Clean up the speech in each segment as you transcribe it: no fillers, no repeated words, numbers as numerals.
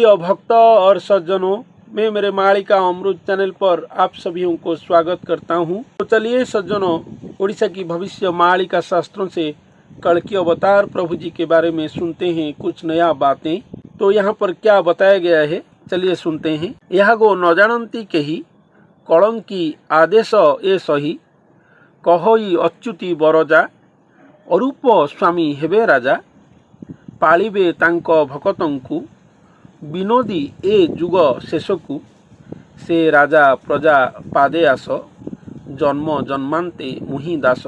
प्रिय भक्त और सज्जनों, मैं मेरे मालिका अमृत चैनल पर आप सभी को स्वागत करता हूं। तो चलिए सज्जनों, उड़ीसा की भविष्य मालिका शास्त्रों से कल्कि अवतार प्रभु जी के बारे में सुनते हैं कुछ नया बातें। तो यहाँ पर क्या बताया गया है, चलिए सुनते हैं। यह गो न जानती केही कलंकी आदेश ए सही कहोई अच्युति बरजा अरूप स्वामी हेबे राजा पालिबे तांक भकतंकु विनोदी ए जुग शेषकु से राजा प्रजा पादे आस जन्म जन्मांते मुहि दास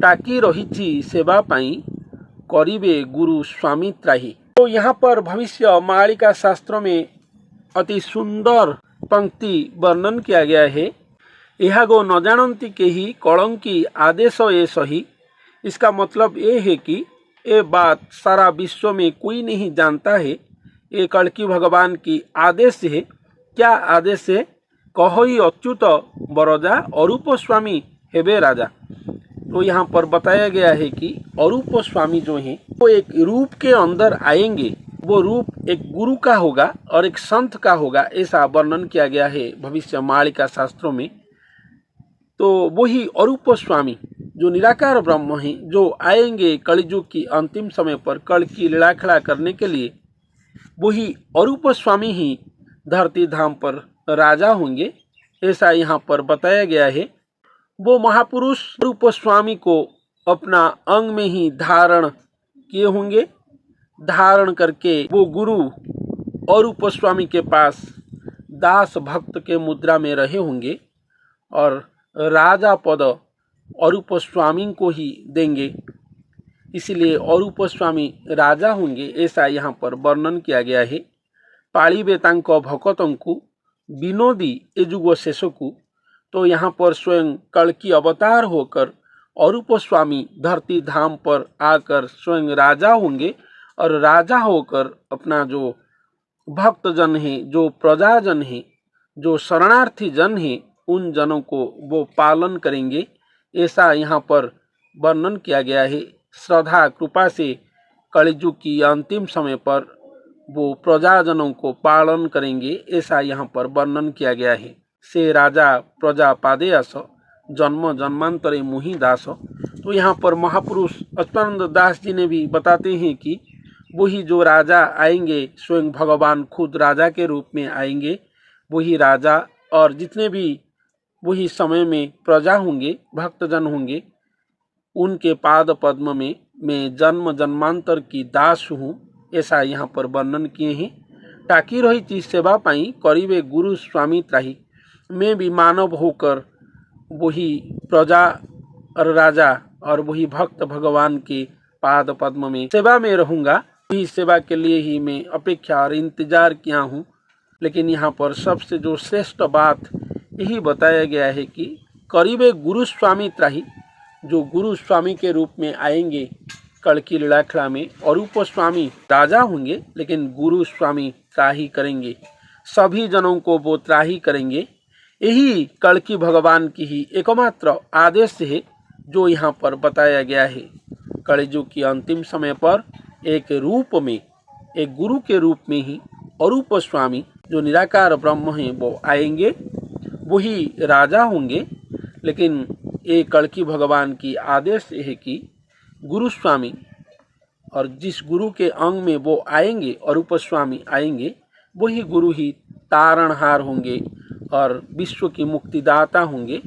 टाकी रही सेवा पाई करिबे गुरु स्वामी त्राही। तो यहाँ पर भविष्य मालिका शास्त्र में अति सुंदर पंक्ति वर्णन किया गया है। यह गो न जानती केही कलंकी आदेश ए सही। इसका मतलब ये है कि ये बात सारा विश्व में कोई नहीं जानता है। ये कल्कि भगवान की आदेश है। क्या आदेश है? कहोई अच्युत बरजा अरूप स्वामी हेबे राजा। तो यहाँ पर बताया गया है कि अरूप स्वामी जो है वो एक रूप के अंदर आएंगे। वो रूप एक गुरु का होगा और एक संत का होगा, ऐसा वर्णन किया गया है भविष्य मालिका शास्त्रों में। तो वही अरूप स्वामी जो निराकार ब्रह्म है, जो आएंगे कलियुग की अंतिम समय पर कल की लीला खड़ा करने के लिए, वही अरूप स्वामी ही धरती धाम पर राजा होंगे, ऐसा यहाँ पर बताया गया है। वो महापुरुष अरूप स्वामी को अपना अंग में ही धारण किए होंगे। धारण करके वो गुरु अरूप स्वामी के पास दास भक्त के मुद्रा में रहे होंगे और राजा पद अरूप स्वामी को ही देंगे। इसलिए अरूप स्वामी राजा होंगे, ऐसा यहाँ पर वर्णन किया गया है। पालिबे तांक भकतंकु विनोदी ए जुग शेषकु। तो यहाँ पर स्वयं कल्कि अवतार होकर अरूप स्वामी धरती धाम पर आकर स्वयं राजा होंगे और राजा होकर अपना जो भक्तजन है, जो प्रजाजन है, जो शरणार्थी जन है, उन जनों को वो पालन करेंगे, ऐसा यहाँ पर वर्णन किया गया है। श्रद्धा कृपा से कलियुग की अंतिम समय पर वो प्रजाजनों को पालन करेंगे, ऐसा यहाँ पर वर्णन किया गया है। से राजा प्रजा पादे आस जन्म जन्मांतरे मुहि दास। तो यहाँ पर महापुरुष अच्युतानंद दास जी ने भी बताते हैं कि वही जो राजा आएंगे, स्वयं भगवान खुद राजा के रूप में आएंगे। वही राजा और जितने भी वही समय में प्रजा होंगे, भक्तजन होंगे, उनके पाद पद्म में मैं जन्म जन्मांतर की दास हूँ, ऐसा यहाँ पर वर्णन किए हैं। टाकी रही चीज सेवा पाई करीबे गुरु स्वामी त्राही। मैं भी मानव होकर वही प्रजा और राजा और वही भक्त भगवान के पाद पद्म में सेवा में रहूँगा। वही सेवा के लिए ही मैं अपेक्षा और इंतजार किया हूँ। लेकिन यहाँ पर सबसे जो श्रेष्ठ बात यही बताया गया है कि करीबे गुरु स्वामी त्राही। जो गुरु स्वामी के रूप में आएंगे कल्कि लीला खड़ा में, अरूप स्वामी राजा होंगे लेकिन गुरु स्वामी त्राही करेंगे, सभी जनों को वो त्राही करेंगे। यही कल्कि भगवान की ही एकमात्र आदेश है जो यहाँ पर बताया गया है। कलियुग की अंतिम समय पर एक रूप में, एक गुरु के रूप में ही अरूप स्वामी जो निराकार ब्रह्म हैं वो आएंगे, वही राजा होंगे। लेकिन ये कल्कि भगवान की आदेश है कि गुरु स्वामी, और जिस गुरु के अंग में वो आएंगे अरूप स्वामी आएंगे, वही गुरु ही तारणहार होंगे और विश्व की मुक्तिदाता होंगे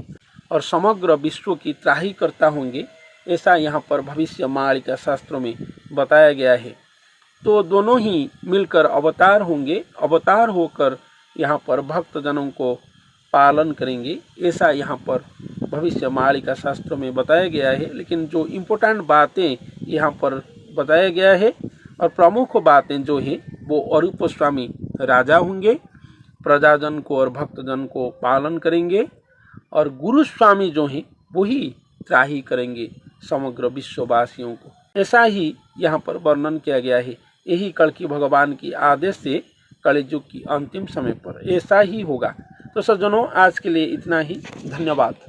और समग्र विश्व की त्राही करता होंगे, ऐसा यहाँ पर भविष्य मालिका शास्त्रों में बताया गया है। तो दोनों ही मिलकर अवतार होंगे, अवतार होकर यहाँ पर भक्तजनों को पालन करेंगे, ऐसा यहाँ पर भविष्य मालिका शास्त्र में बताया गया है। लेकिन जो इम्पोर्टेंट बातें यहाँ पर बताया गया है और प्रमुख बातें जो है वो अरूप स्वामी राजा होंगे, प्रजाजन को और भक्तजन को पालन करेंगे, और गुरु स्वामी जो हैं वही त्राही करेंगे समग्र विश्ववासियों को। ऐसा ही यहाँ पर वर्णन किया गया है। यही कल्कि भगवान की आदेश से कलियुग की अंतिम समय पर ऐसा ही होगा। तो सज्जनों, आज के लिए इतना ही। धन्यवाद।